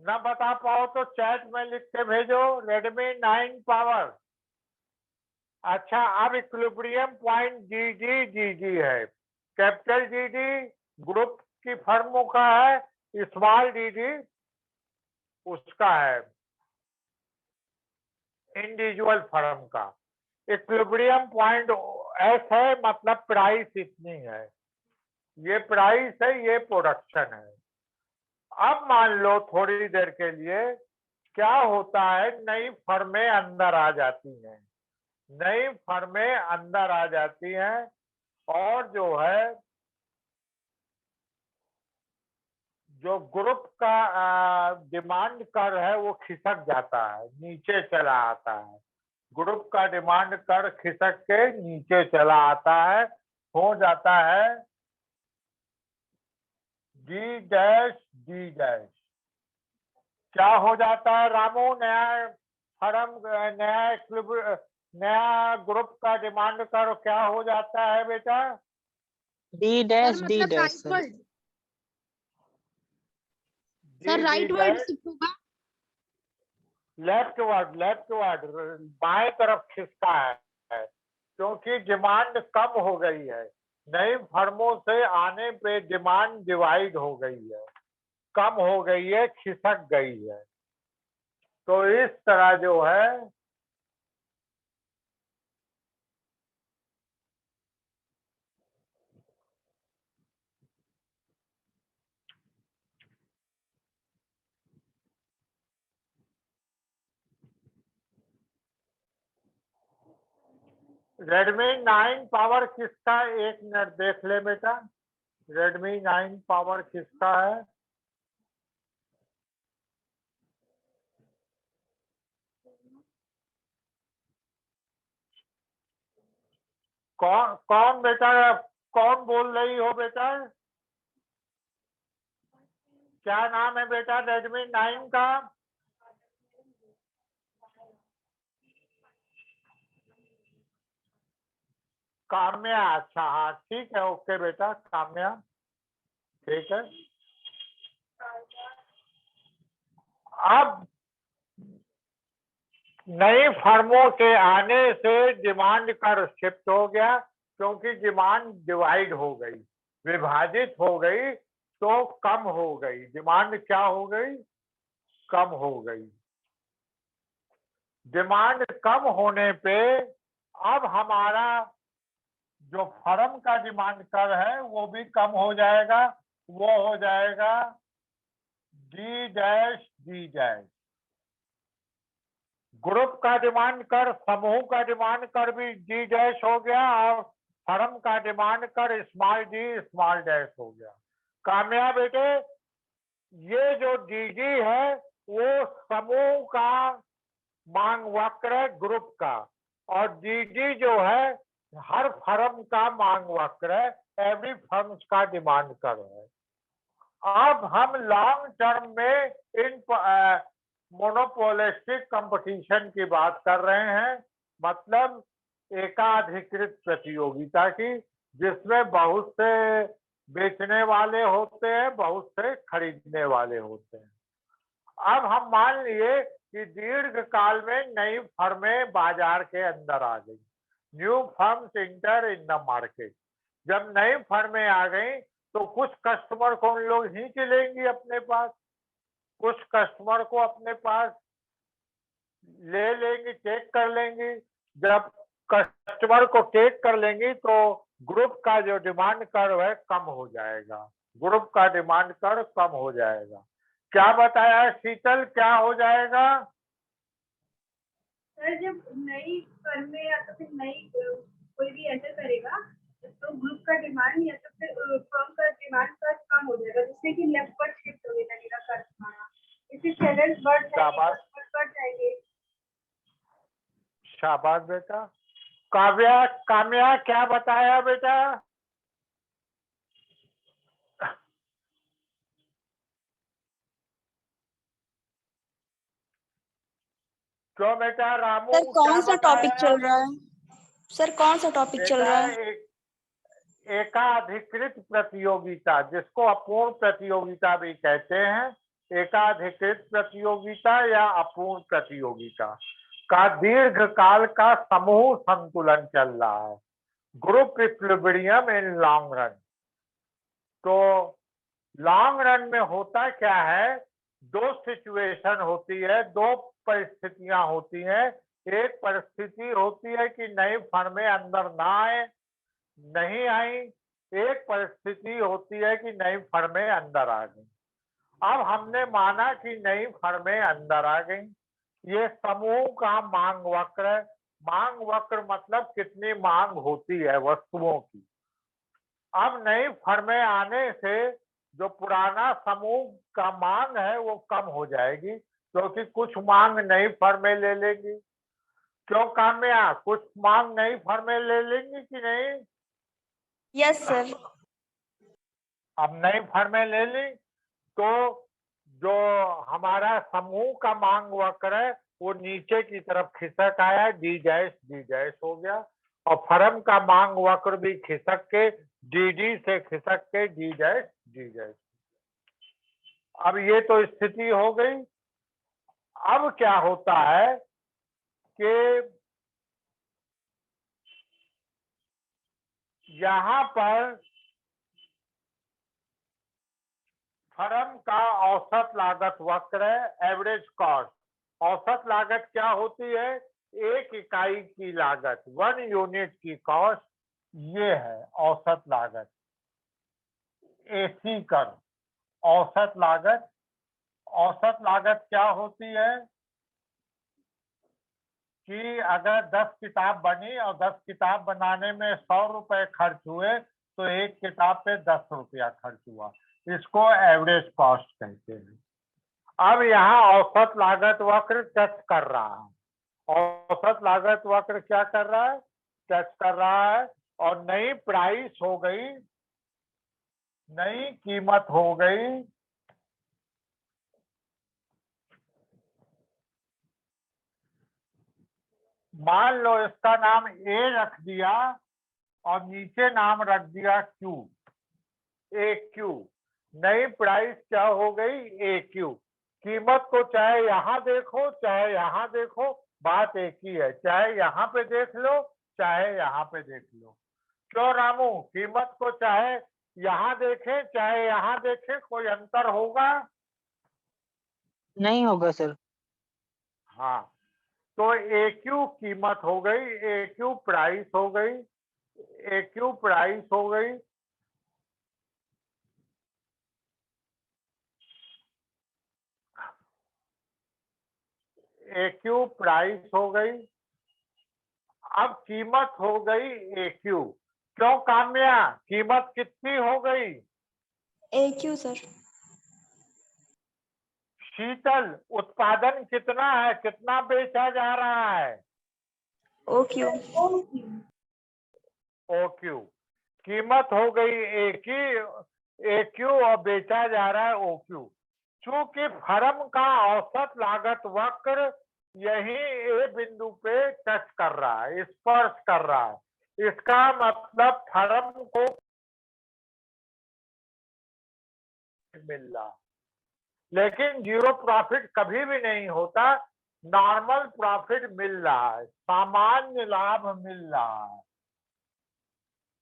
ना बता पाओ तो चैट में लिख के भेजो। Redmi 9 power. अच्छा, अब इक्विलिब्रियम पॉइंट जी है। कैपिटल जी ग्रुप की फर्मों का है, स्मॉल डी उसका है, इंडिविजुअल फर्म का। इक्विलिब्रियम पॉइंट एस है, मतलब प्राइस इतनी है, ये प्राइस है, ये प्रोडक्शन है। अब मान लो थोड़ी देर के लिए क्या होता है, नई फर्में अंदर आ जाती हैं, नई फर्में अंदर आ जाती हैं और जो है जो ग्रुप का डिमांड कर है वो खिसक जाता है, नीचे चला आता है। ग्रुप का डिमांड कर खिसक के नीचे चला आता है, हो जाता है डी डैश। क्या हो जाता है रामू? नया फर्म, नया ग्रुप का डिमांड कर क्या हो जाता है बेटा? D dash sir right word shift होगा। लेफ्ट वर्ड बाएं तरफ खिसका है, क्योंकि डिमांड कम हो गई है। नई फर्मों से आने पे डिमांड डिवाइड हो गई है, कम हो गई है, खिसक गई है। तो इस तरह जो है Redmi 9 पावर किसका, एक मिनट देख ले बेटा। Redmi 9 पावर किसका है? कौन कौन बेटा, कौन बोल रही हो बेटा? क्या नाम है बेटा Redmi 9 का? काम्या। अच्छा, हाँ ठीक है, ओके बेटा, काम्या ठीक है। अब नई फर्मों के आने से डिमांड कर शिफ्ट हो गया, क्योंकि डिमांड डिवाइड हो गई, विभाजित हो गई, तो कम हो गई। डिमांड क्या हो गई? कम हो गई। डिमांड कम होने पे अब हमारा जो फर्म का डिमांड कर है वो भी कम हो जाएगा, वो हो जाएगा डी डैश। ग्रुप का डिमांड कर, समूह का डिमांड कर भी डी डैश हो गया, और फर्म का डिमांड कर स्मॉल डैश हो गया। कामयाब बेटे, ये जो डीजी है वो समूह का मांग वक्र है ग्रुप का, और डीडी जो है हर फर्म का मांग वक्र है, एवरी फर्म्स का डिमांड कर है। अब हम लॉन्ग टर्म में इन मोनोपोलिस्टिक कंपटीशन की बात कर रहे हैं, मतलब एकाधिकृत प्रतियोगिता की, जिसमें बहुत से बेचने वाले होते हैं, बहुत से खरीदने वाले होते हैं। अब हम मान लिए कि दीर्घ काल में नई फर्में बाजार के अंदर आ गई, new firms inter in the market. जब नई फर्में आ गई तो कुछ कस्टमर को उन लोग खींच लेंगी अपने पास, कुछ कस्टमर को अपने पास ले लेंगी, टेक कर लेंगी। जब कस्टमर को टेक कर लेंगी तो ग्रुप का जो डिमांड कर है कम हो जाएगा, ग्रुप का डिमांड कर कम हो जाएगा। क्या बताया शीतल, क्या हो जाएगा? सर जब नई फर्में या तो फिर नई कोई भी एंटर करेगा तो ग्रुप का डिमांड या तो फिर फर्म का डिमांड का कम हो जाएगा, जिससे कि लेफ्ट वर्ड शिफ्ट होने लगेगा कर हमारा, इससे सेलर्स बढ़ जाएंगे। शाबाश बेटा। काम्या क्या बताया बेटा? क्यों बेटा? रामू सर कौन सा टॉपिक बताया? चल रहा है? सर कौन सा टॉपिक चल रहा है? एकाधिकृत प्रतियोगिता, जिसको अपूर्ण प्रतियोगिता भी कहते हैं, एकाधिकृत प्रतियोगिता या अपूर्ण प्रतियोगिता का दीर्घ काल का समूह संतुलन चल रहा है, group equilibrium in long run. तो लॉन्ग रन में होता क्या है, दो सिचुएशन होती है, दो परिस्थितियां होती हैं। एक परिस्थिति होती है कि नई फर्में अंदर ना आए, नहीं आई। एक परिस्थिति होती है कि नई फर्में अंदर आ गई। अब हमने माना कि नई फर्में अंदर आ गई। ये समूह का मांग वक्र है। मांग वक्र मतलब कितनी मांग होती है वस्तुओं की। अब नई फर्में आने से जो पुराना समूह का मांग है वो कम हो जाएगी, क्योंकि कुछ मांग नई फर्में ले लेंगी। क्यों काम्या, कुछ मांग नई फर्में ले लेंगी कि नहीं? Yes sir. अब नई फर्में ले ली तो जो हमारा समूह का मांग वक्र है वो नीचे की तरफ खिसक आया, डी डैश हो गया। और फर्म का मांग वक्र भी खिसक के डी से खिसक के डी डैश। अब ये तो स्थिति हो गई। अब क्या होता है कि यहाँ पर फर्म का औसत लागत वक्र है, एवरेज कॉस्ट। औसत लागत क्या होती है, एक इकाई की लागत, 1 यूनिट की कॉस्ट, ये है औसत लागत। एसी कर औसत लागत। औसत लागत क्या होती है कि अगर 10 किताब बनी और 10 किताब बनाने में 100 रुपए खर्च हुए तो एक किताब पे 10 रुपया खर्च हुआ, इसको एवरेज कॉस्ट कहते हैं। अब यहाँ औसत लागत वक्र टच कर रहा है। औसत लागत वक्र क्या कर रहा है, टच कर रहा है। और नई प्राइस हो गई, नई कीमत हो गई मान लो इसका नाम ए रख दिया और नीचे नाम रख दिया क्यू, ए क्यू। नई प्राइस क्या हो गई, ए क्यू। कीमत को चाहे यहाँ देखो चाहे यहाँ देखो, बात एक ही है, चाहे यहाँ पे देख लो चाहे यहाँ पे देख लो। क्यों रामू, कीमत को चाहे यहाँ देखें चाहे यहाँ देखें, कोई अंतर होगा? नहीं होगा सर। हाँ, तो ए क्यू कीमत हो गई, ए क्यू प्राइस हो गई, ए क्यू प्राइस हो गई। ए क्यू प्राइस हो गई। अब कीमत हो गई ए क्यू। क्यों काम्या, कीमत कितनी हो गई? AQ sir. शीतल, उत्पादन कितना है, कितना बेचा जा रहा है? OQ। OQ। कीमत हो गई ए क्यू और बेचा जा रहा है OQ। चूंकि फर्म का औसत लागत वक्र यही ए बिंदु पे टच कर रहा है, स्पर्श कर रहा है, इसका मतलब फर्म को मिल रहा। लेकिन जीरो प्रॉफिट कभी भी नहीं होता, नॉर्मल प्रॉफिट मिल रहा है, सामान्य लाभ मिल रहा है।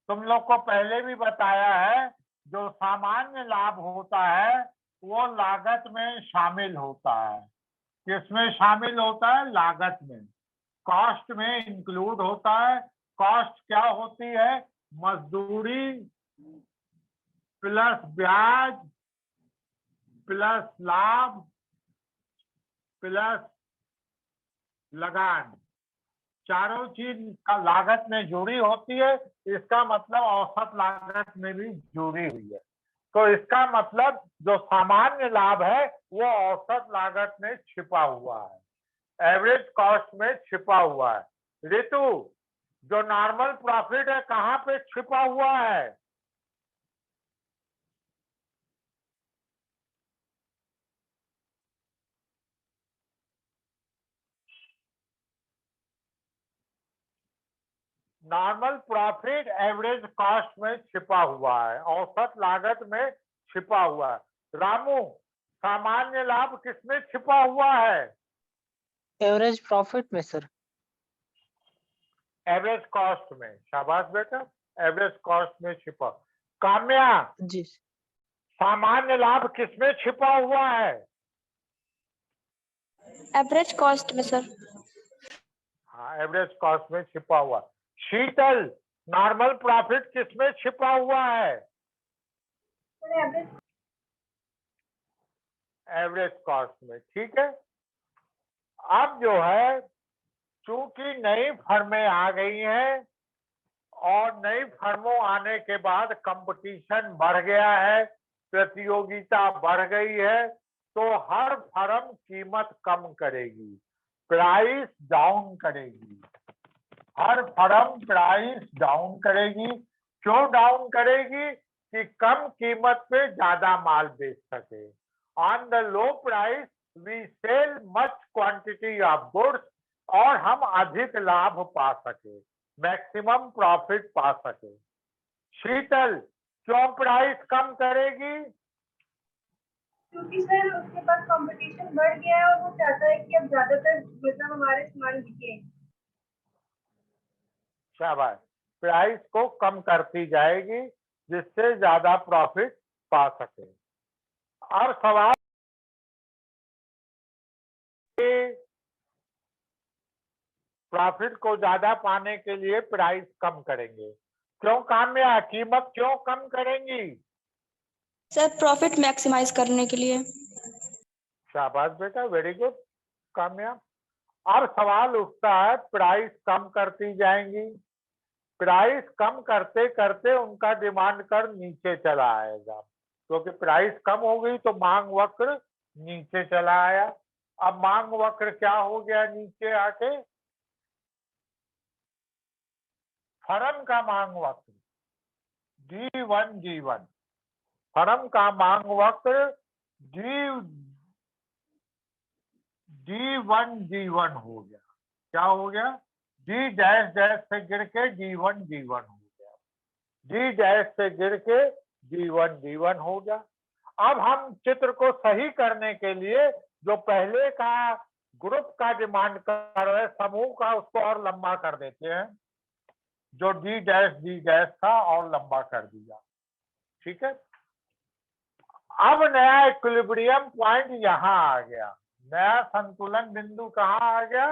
तुम लोग को पहले भी बताया है, जो सामान्य लाभ होता है वो लागत में शामिल होता है। किसमें शामिल होता है, लागत में, कॉस्ट में इंक्लूड होता है। कॉस्ट क्या होती है, मजदूरी प्लस ब्याज प्लस लाभ प्लस लगान, चारों चीज का लागत में जुड़ी होती है। इसका मतलब औसत लागत में भी जुड़ी हुई है। तो इसका मतलब जो सामान्य लाभ है वो औसत लागत में छिपा हुआ है, एवरेज कॉस्ट में छिपा हुआ है। ऋतु, जो नॉर्मल प्रॉफिट है कहाँ पे छिपा हुआ है? नॉर्मल प्रॉफिट एवरेज कॉस्ट में छिपा हुआ है, औसत लागत में छिपा हुआ है। रामू, सामान्य लाभ किसमें छिपा हुआ है? एवरेज प्रॉफिट में सर। एवरेज कॉस्ट में। शाबाश बेटा, एवरेज कॉस्ट में छिपा। काम्या, जी सामान्य लाभ किसमें छिपा हुआ है? एवरेज कॉस्ट में सर। हाँ, एवरेज कॉस्ट में छिपा हुआ। शीतल, नॉर्मल प्रॉफिट किसमें छिपा हुआ है? सर एवरेज एवरेज कॉस्ट में। ठीक है। अब जो है, चूंकि नई फर्में आ गई हैं और नई फर्मों आने के बाद कंपटीशन बढ़ गया है, प्रतियोगिता बढ़ गई है, तो हर फर्म कीमत कम करेगी, प्राइस डाउन करेगी। हर फर्म प्राइस डाउन करेगी। क्यों डाउन करेगी? कि कम कीमत पे ज्यादा माल बेच सके। On the low price we sell much quantity of goods, और हम अधिक लाभ पा सके, मैक्सिमम प्रॉफिट पा सके। शीतल, क्यों प्राइस कम करेगी? क्योंकि सर उसके पास कंपटीशन बढ़ गया है और वो चाहता है कि अब ज्यादातर मतलब हमारे सामान बिके। शाबाश, प्राइस को कम करती जाएगी जिससे ज्यादा प्रॉफिट पा सके। अब सवाल, प्रॉफिट को ज्यादा पाने के लिए प्राइस कम करेंगे। क्यों काम्या, कीमत क्यों कम करेंगी? सर प्रॉफिट मैक्सिमाइज करने के लिए। शाबाश बेटा, वेरी गुड काम्या। अब सवाल उठता है, प्राइस कम करती जाएंगी, प्राइस कम करते करते उनका डिमांड कर नीचे चला आएगा, क्योंकि प्राइस कम हो गई तो मांग वक्र नीचे चला आया। अब मांग वक्र क्या हो गया नीचे आके? फर्म का मांग वक्र D1 फर्म का मांग वक्र D1 हो गया। क्या हो गया? D डैश डैश से गिर के D1 हो गया। D डैश से गिर के D1 हो गया। अब हम चित्र को सही करने के लिए जो पहले का ग्रुप का डिमांड कर रहे समूह का, उसको और लंबा कर देते हैं। जो D डैश था और लंबा कर दिया। ठीक है। अब नया इक्विलिब्रियम पॉइंट यहाँ आ गया, नया संतुलन बिंदु कहाँ आ गया?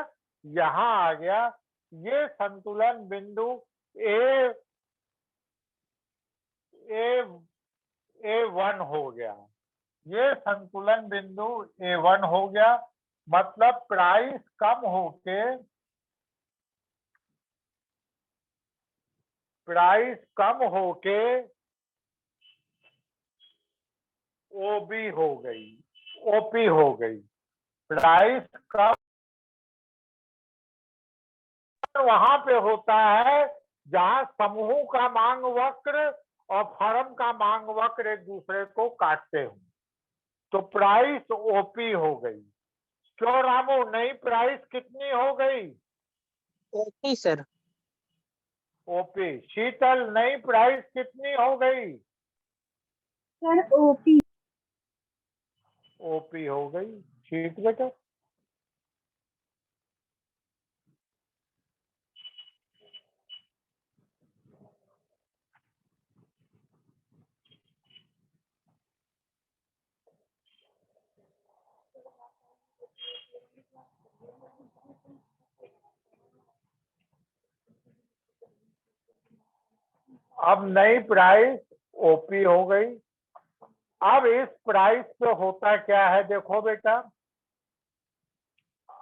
यहाँ आ गया। ये संतुलन बिंदु A1 हो गया। ये संतुलन बिंदु A1 हो गया। मतलब प्राइस कम होके OB हो गई, OP हो गई। प्राइस कम वहां पे होता है जहां समूह का मांग वक्र और फर्म का मांग वक्र एक दूसरे को काटते हो, तो प्राइस OP हो गई। क्यों रामू, नई प्राइस कितनी हो गई? Okay sir. OP। शीतल, नई प्राइस कितनी हो गई? Sir OP. OP हो गई। ठीक बेटा। अब नई प्राइस OP हो गई। अब इस प्राइस पे होता क्या है, देखो बेटा,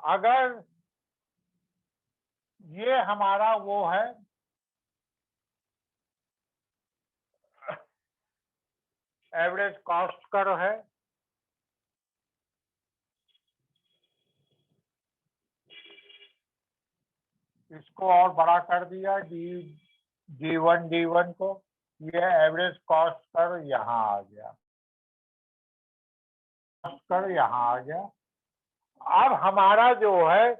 अगर ये हमारा वो है एवरेज कॉस्ट कर्व है, इसको और बड़ा कर दिया D1 को, ये एवरेज कॉस्ट कर्व यहाँ आ गया, कॉस्ट कर्व यहाँ आ गया। अब हमारा जो है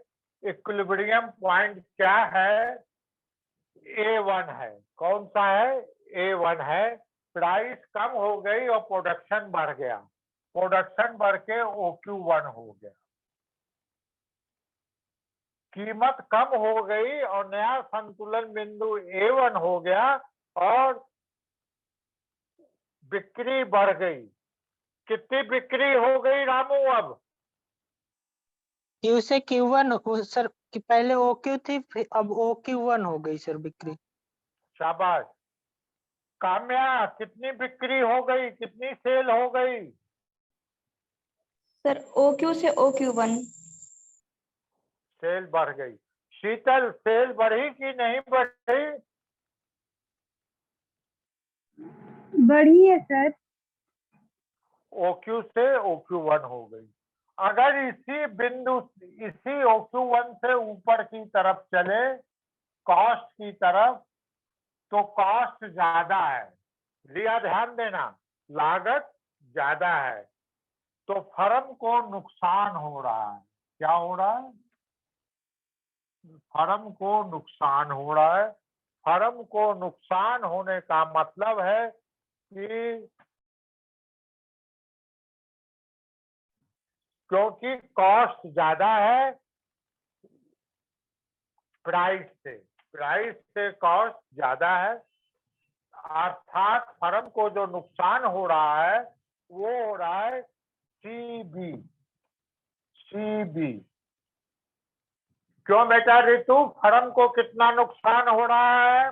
इक्विलिब्रियम पॉइंट क्या है? A1 है। कौन सा है? A1 है। प्राइस कम हो गई और प्रोडक्शन बढ़ गया, प्रोडक्शन बढ़ के OQ1 हो गया। कीमत कम हो गई और नया संतुलन बिंदु A1 हो गया और बिक्री बढ़ गई। कितनी बिक्री हो गई रामू अब? Q से Q1 सर कि पहले OQ थी फिर अब OQ1 हो गई सर बिक्री। शाबाश। काम्या कितनी बिक्री हो गई, कितनी सेल हो गई? सर OQ से OQ1। सेल बढ़ गई। शीतल सेल बढ़ी कि नहीं बढ़ी? बढ़ी है सर। OQ से OQ1 हो गई। अगर इसी बिंदु इसी OQ1 से ऊपर की तरफ चले कॉस्ट की तरफ तो कॉस्ट ज्यादा है। रिया ध्यान देना, लागत ज्यादा है तो फर्म को नुकसान हो रहा है। क्या हो रहा है? फर्म को नुकसान हो रहा है। फर्म को नुकसान होने का मतलब है कि क्योंकि कॉस्ट ज्यादा है प्राइस से कॉस्ट ज्यादा है, अर्थात फर्म को जो नुकसान हो रहा है वो हो रहा है CB। क्यों बेटा रितु, फर्म को कितना नुकसान हो रहा है?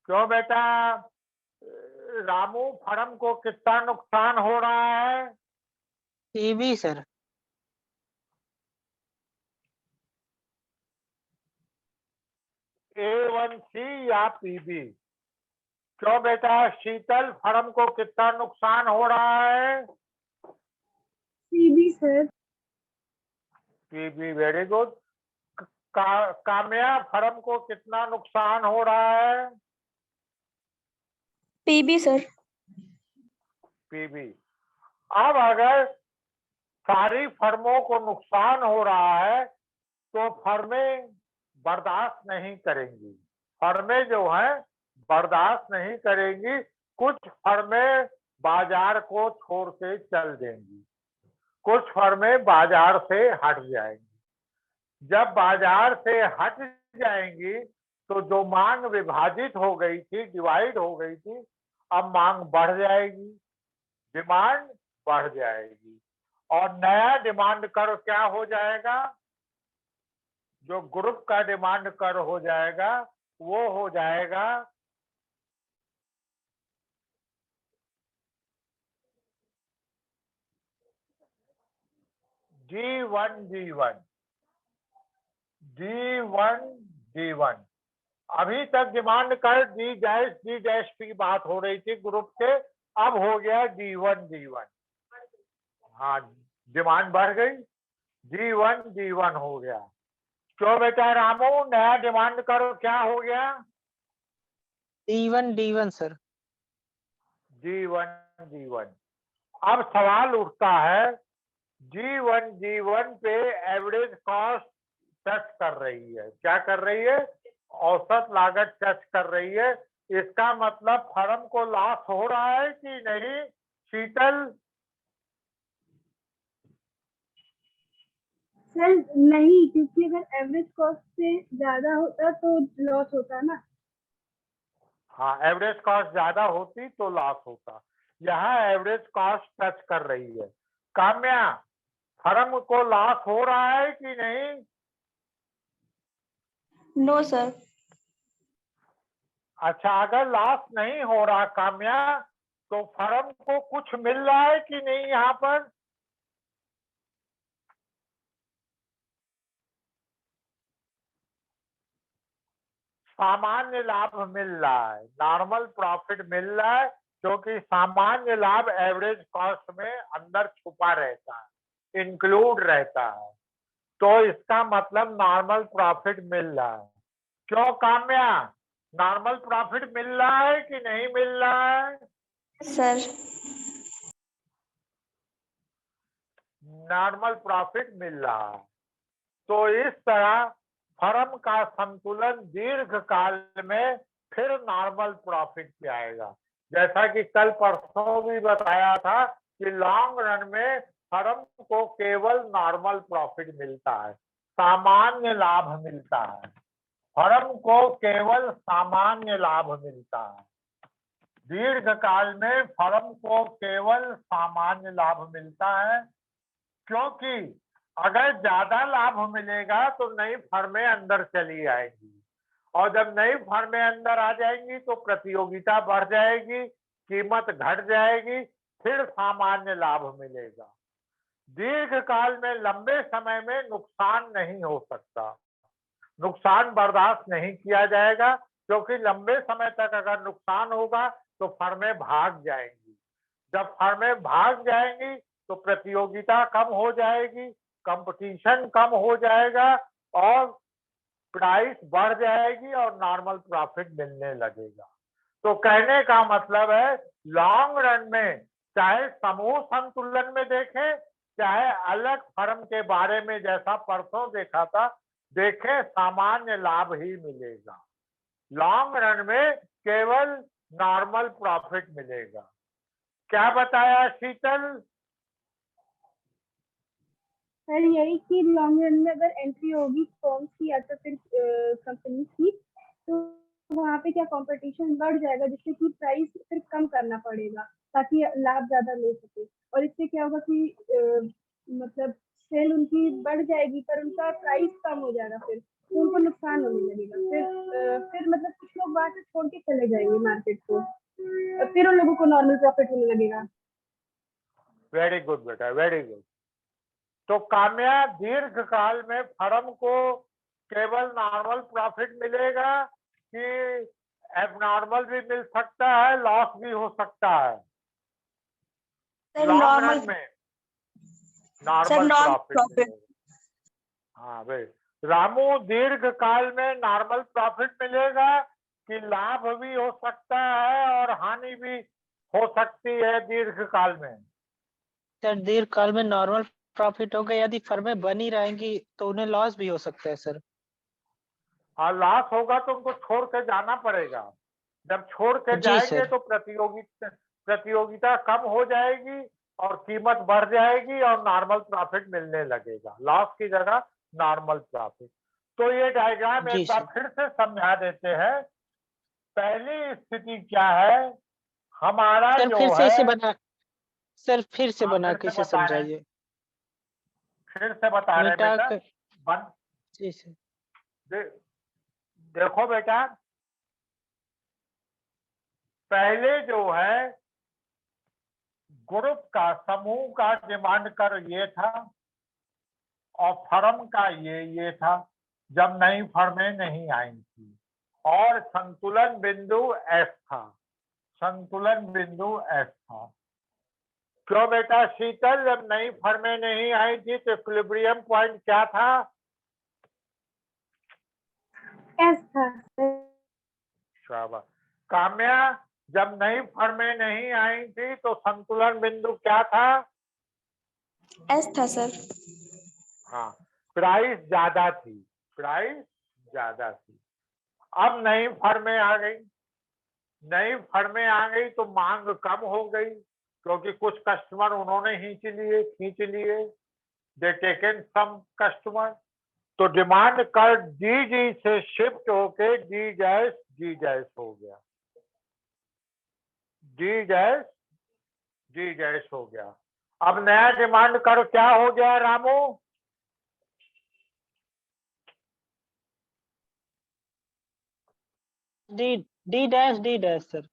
क्यों बेटा रामू, फर्म को कितना नुकसान हो रहा है? CB sir. A1C या PB? क्यों बेटा शीतल, फर्म को कितना नुकसान हो रहा है? CB sir. PB, very good. Kamya, firm को कितना नुकसान हो रहा है? PB sir. PB। अब अगर सारी फर्मों को नुकसान हो रहा है तो फर्में बर्दाश्त नहीं करेंगी। फर्में जो हैं बर्दाश्त नहीं करेंगी। कुछ फर्में बाजार को छोड़ के चल देंगी, कुछ फर्में बाजार से हट जाएंगी। जब बाजार से हट जाएंगी तो जो मांग विभाजित हो गई थी, डिवाइड हो गई थी, अब मांग बढ़ जाएगी, डिमांड बढ़ जाएगी और नया डिमांड कर्व क्या हो जाएगा? जो ग्रुप का डिमांड कर्व हो जाएगा वो हो जाएगा D1 अभी तक डिमांड कर D' की बात हो रही थी ग्रुप के, अब हो गया D1। हाँ, डिमांड बढ़ गई, D1 हो गया। क्यों बेटा रामू, नया डिमांड करो क्या हो गया? D1 sir. D1। अब सवाल उठता है, D1 पे एवरेज कॉस्ट टच कर रही है। क्या कर रही है? औसत लागत टच कर रही है। इसका मतलब फर्म को लॉस हो रहा है कि नहीं शीतल? सर नहीं, क्योंकि अगर एवरेज कॉस्ट से ज्यादा होता तो लॉस होता ना। हाँ, एवरेज कॉस्ट ज्यादा होती तो लॉस होता। यहाँ एवरेज कॉस्ट टच कर रही है। काम्या, फर्म को लॉस हो रहा है कि नहीं? No sir. अच्छा, अगर लॉस नहीं हो रहा काम्या तो फर्म को कुछ मिल रहा है कि नहीं? यहाँ पर सामान्य लाभ मिल रहा है, नॉर्मल प्रॉफिट मिल रहा है, क्योंकि सामान्य लाभ एवरेज कॉस्ट में अंदर छुपा रहता है, इंक्लूड रहता है, तो इसका मतलब नॉर्मल प्रॉफिट मिल रहा है। क्यों काम्या, नॉर्मल प्रॉफिट मिल रहा है कि नहीं मिल रहा है? सर नॉर्मल प्रॉफिट मिल रहा है। तो इस तरह फर्म का संतुलन दीर्घ काल में फिर नॉर्मल प्रॉफिट पे आएगा। जैसा कि कल परसों भी बताया था कि लॉन्ग रन में फर्म को केवल नॉर्मल प्रॉफिट मिलता है, सामान्य लाभ मिलता है। फर्म को केवल सामान्य लाभ मिलता है। दीर्घ काल में फर्म को केवल सामान्य लाभ मिलता है, क्योंकि अगर ज्यादा लाभ मिलेगा तो नई फर्में अंदर चली आएंगी, और जब नई फर्में अंदर आ जाएंगी तो प्रतियोगिता बढ़ जाएगी, कीमत घट जाएगी, फिर सामान्य लाभ मिलेगा। दीर्घ काल में लंबे समय में नुकसान नहीं हो सकता, नुकसान बर्दाश्त नहीं किया जाएगा, क्योंकि लंबे समय तक अगर नुकसान होगा तो फर्में भाग जाएंगी। जब फर्में भाग जाएंगी तो प्रतियोगिता कम हो जाएगी, कंपटीशन कम हो जाएगा, और प्राइस बढ़ जाएगी और नॉर्मल प्रॉफिट मिलने लगेगा। तो कहने का मतलब है लॉन्ग रन में चाहे समूह संतुलन में देखें, चाहे अलग फर्म के बारे में जैसा परसों देखा था देखें, सामान्य लाभ ही मिलेगा। लॉन्ग रन में केवल नॉर्मल प्रॉफिट मिलेगा। क्या बताया शीतल? सर यही कि लॉन्ग रन में अगर एंट्री होगी फर्म की या तो फिर कंपनी की, तो वहाँ पे क्या कंपटीशन बढ़ जाएगा, जिससे कि प्राइस फिर कम करना पड़ेगा ताकि लाभ ज्यादा ले सके। और इससे क्या होगा कि मतलब सेल उनकी बढ़ जाएगी पर उनका प्राइस कम हो जाएगा, फिर तो उनको नुकसान होने लगेगा। फिर मतलब कुछ लोग वहाँ से छोड़ के चले जाएंगे मार्केट को, फिर उन लोगों को नॉर्मल प्रॉफिट होने लगेगा। वेरी गुड बेटा, वेरी गुड। तो कामया दीर्घ काल में फर्म को केवल नॉर्मल प्रॉफिट मिलेगा कि एबनॉर्मल भी मिल सकता है, लॉस भी हो सकता है? लॉन्ग नॉर्मल रन में नॉर्मल प्रॉफिट। हाँ भाई रामू, दीर्घ काल में नॉर्मल प्रॉफिट मिलेगा कि लाभ भी हो सकता है और हानि भी हो सकती है दीर्घ काल में? सर दीर्घ काल में नॉर्मल प्रॉफिट होगा, यदि फर्में बनी रहेंगी तो उन्हें लॉस भी हो सकता है सर। और लॉस होगा तो उनको छोड़ के जाना पड़ेगा। जब छोड़ के जी जाएंगे सर। तो प्रतियोगिता कम हो जाएगी और कीमत बढ़ जाएगी और नॉर्मल प्रॉफिट मिलने लगेगा, लॉस की जगह नॉर्मल प्रॉफिट। तो ये डायग्राम जी एक बार सर। फिर से समझा देते हैं। पहली स्थिति क्या है, हमारा सर जो फिर से है, इसे बना सर फिर से हाँ बना फिर के से इसे बता रहे हैं, समझाइए। फिर से बता रहे हैं मिटा बेटा। कर। बन जी सर। दे, देखो बेटा, पहले जो है ग्रुप का समूह का डिमांड कर ये था और फर्म का ये था जब नई फर्में नहीं आई थी, और संतुलन बिंदु एस था, संतुलन बिंदु एस था। क्यों बेटा शीतल, जब नई फर्में नहीं आई थी तो इक्विलिब्रियम पॉइंट क्या था? एस था। शाबाश। काम्या, जब नई फर्में नहीं आई थी तो संतुलन बिंदु क्या था? एस था सर। हाँ, प्राइस ज्यादा थी, प्राइस ज्यादा थी। अब नई फर्में आ गई, नई फर्में आ गई तो मांग कम हो गई, क्योंकि कुछ कस्टमर उन्होंने खींच लिए, दे टेकन सम कस्टमर। तो डिमांड कर डी से शिफ्ट होके डी जैस हो गया, डी जैस हो गया। अब नया डिमांड कर क्या हो गया Ramu? D dash sir.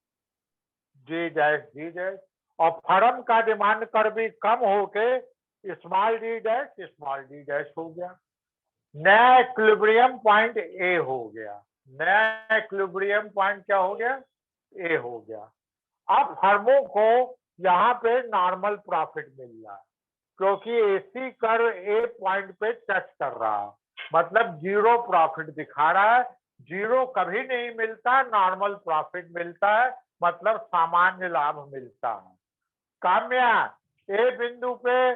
D जैस। और फर्म का डिमांड कर भी कम होके स्मॉल डी डैश हो गया। नया इक्विलिब्रियम पॉइंट ए हो गया, नया इक्विलिब्रियम पॉइंट क्या हो गया? ए हो गया। अब फर्मों को यहाँ पे नॉर्मल प्रॉफिट मिल रहा है, क्योंकि एसी कर्व ए पॉइंट पे टच कर रहा है, मतलब जीरो प्रॉफिट दिखा रहा है। जीरो कभी नहीं मिलता, नॉर्मल प्रॉफिट मिलता है, मतलब सामान्य लाभ मिलता है। काम्या, ए बिंदु पे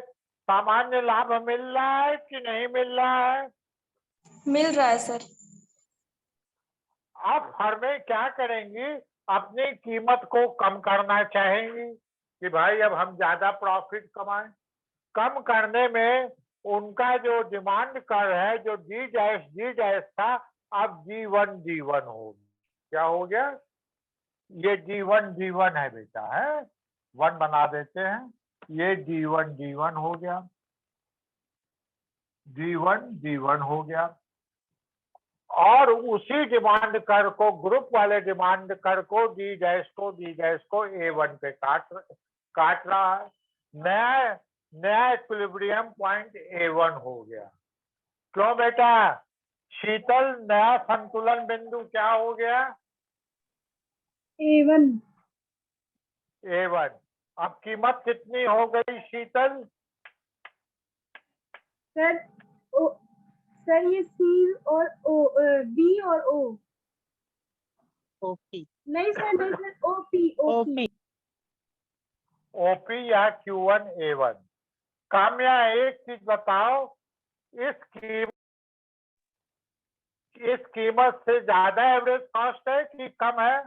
सामान्य लाभ मिल रहा है कि नहीं मिल रहा है? मिल रहा है सर। अब फर्में क्या करेंगी, अपनी कीमत को कम करना चाहेंगी कि भाई अब हम ज्यादा प्रॉफिट कमाएं। कम करने में उनका जो डिमांड कर है, जो डी डैश था, अब G1 हो गया। क्या हो गया? ये D1 है बेटा, है 1 बना देते हैं, ये D1 हो गया, D1 हो गया। और उसी डिमांड कर को, ग्रुप वाले डिमांड कर को डी डैश को A1 पे काट रहा है। नया इक्विलिब्रियम पॉइंट A1 हो गया। क्यों बेटा? शीतल, नया संतुलन बिंदु क्या हो गया? A1। अब कीमत कितनी हो गई शीतल? सर ये C और O, B और O। ओपी नहीं सर, OP। ओपी या Q1 A1। काम्या, एक चीज बताओ, इस कीमत से ज्यादा एवरेज कॉस्ट है कि कम है?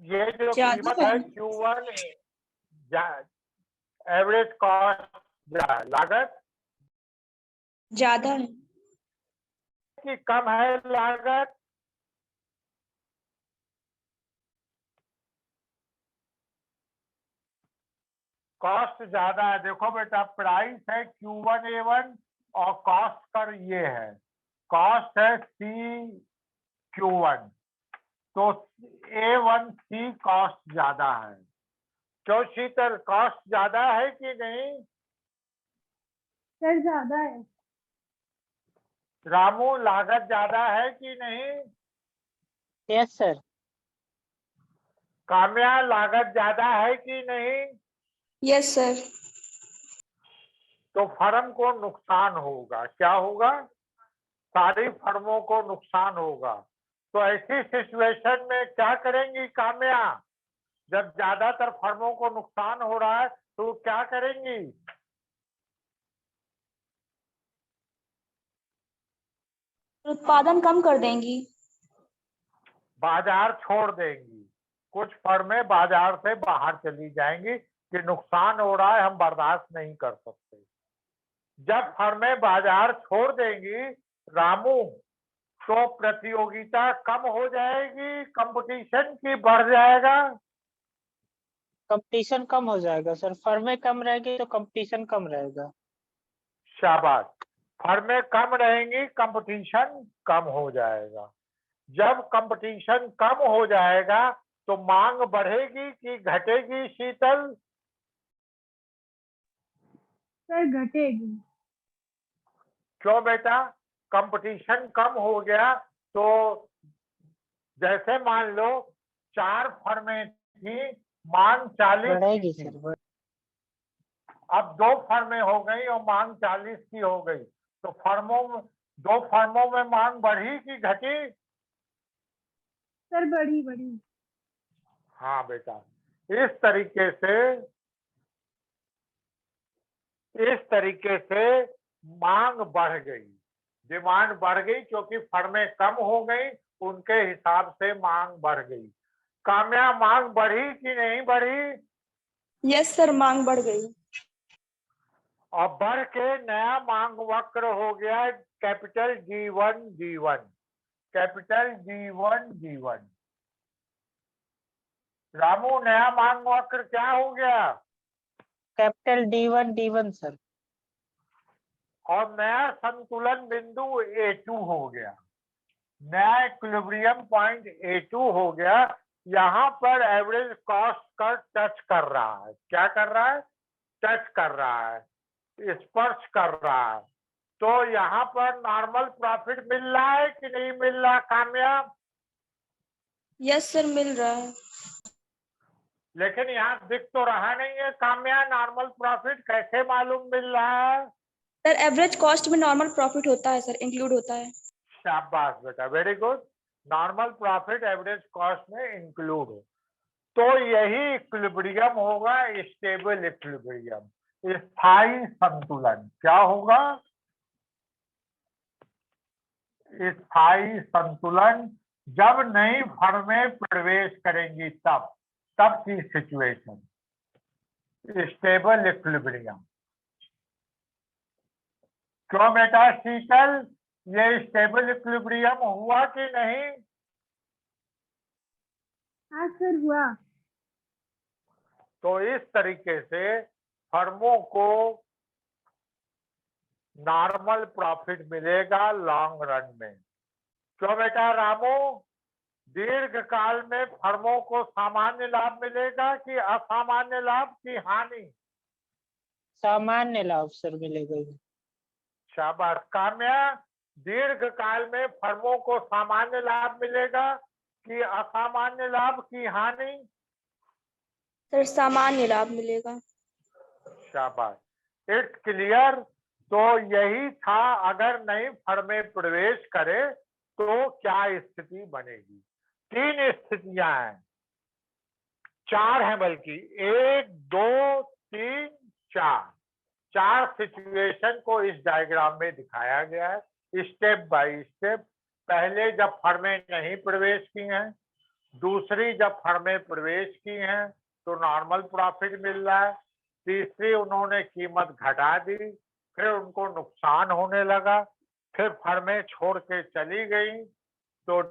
ये जो ज्यादा कीमत है Q1 एवरेज कॉस्ट लागत ज्यादा है। कि कम है लागत? कॉस्ट ज्यादा है। देखो बेटा, प्राइस है Q1 A1 और कॉस्ट कर ये है, कॉस्ट है CQ1, तो A1C कॉस्ट ज्यादा है। क्यों शीतल, कॉस्ट ज्यादा है कि नहीं? सर ज्यादा है। रामू, लागत ज्यादा है कि नहीं? Yes sir. काम्या, लागत ज्यादा है कि नहीं? Yes sir. तो फर्म को नुकसान होगा। क्या होगा? सारी फर्मों को नुकसान होगा। तो ऐसी सिचुएशन में क्या करेंगी काम्या? जब ज्यादातर फर्मों को नुकसान हो रहा है तो क्या करेंगी? उत्पादन कम कर देंगी। बाजार छोड़ देंगी। कुछ फर्में बाजार से बाहर चली जाएंगी कि नुकसान हो रहा है, हम बर्दाश्त नहीं कर सकते। जब फर्में बाजार छोड़ देंगी रामू, तो प्रतियोगिता कम हो जाएगी, कंपटीशन की बढ़ जाएगा। कंपटीशन कम हो जाएगा सर, फर्में कम रहेगी तो कंपटीशन कम रहेगा। शाबाश, फर्में कम रहेंगी, कंपटीशन कम हो जाएगा। जब कंपटीशन कम हो जाएगा तो मांग बढ़ेगी कि घटेगी शीतल? सर घटेगी। क्यों बेटा? कंपटीशन कम हो गया तो जैसे मान लो 4 फर्में थी, मांग 40 बढ़ेगी की थी, सर। अब 2 फर्में हो गई और मांग 40 की हो गई, तो 2 फर्मों में मांग बढ़ी कि घटी? सर बढ़ी। हाँ बेटा, इस तरीके से मांग बढ़ गई, डिमांड बढ़ गई, क्योंकि फर्में कम हो गई, उनके हिसाब से मांग बढ़ गई। काम्या, मांग बढ़ी कि नहीं बढ़ी? यस सर, मांग बढ़ गई। और बढ़ के नया मांग वक्र हो गया capital G1। Capital G1। Ramu, नया मांग वक्र क्या हो गया? Capital D1 sir. और नया संतुलन बिंदु A2 हो गया, नया इक्विलिब्रियम पॉइंट A2 हो गया। यहाँ पर एवरेज कॉस्ट का टच कर रहा है। क्या कर रहा है? टच कर रहा है, स्पर्श कर रहा है। तो यहाँ पर नॉर्मल प्रॉफिट मिल रहा है कि नहीं मिल रहा काम्या? यस सर, मिल रहा है। लेकिन यहाँ दिख तो रहा नहीं है काम्या नॉर्मल प्रॉफिट, कैसे मालूम मिल रहा है? सर एवरेज कॉस्ट में नॉर्मल प्रॉफिट होता है सर, इंक्लूड होता है। शाबाश बेटा, very good. Normal profit average cost में इंक्लूड हो, तो यही इक्विलिब्रियम होगा, स्टेबल इक्विलिब्रियम, स्थायी संतुलन। क्या होगा? स्थायी संतुलन जब नई फर्में प्रवेश करेंगी तब की सिचुएशन, स्टेबल इक्विलिब्रियम। क्यों बेटा शीतल, ये स्टेबल इक्विलिब्रियम हुआ कि नहीं? हाँ सर हुआ। तो इस तरीके से फर्मों को नॉर्मल प्रॉफिट मिलेगा लॉन्ग रन में। क्यों बेटा रामू, दीर्घ काल में फर्मों को सामान्य लाभ मिलेगा कि असामान्य लाभ की हानि? सामान्य लाभ सर मिलेगा। शाबाश काम्या, दीर्घ काल में फर्मों को सामान्य लाभ मिलेगा कि असामान्य लाभ की हानि? सर सामान्य लाभ मिलेगा। शाबाश, इट्स क्लियर। तो यही था, अगर नई फर्में प्रवेश करे तो क्या स्थिति बनेगी। 3 स्थितियां हैं, 4 हैं बल्कि, 1 2 3 4 सिचुएशन को इस डायग्राम में दिखाया गया है स्टेप बाय स्टेप। पहले जब फर्में नहीं प्रवेश की हैं, दूसरी जब फर्में प्रवेश की हैं तो नॉर्मल प्रॉफिट मिल रहा है, तीसरी उन्होंने कीमत घटा दी, फिर उनको नुकसान होने लगा, फिर फर्में छोड़ के चली गई तो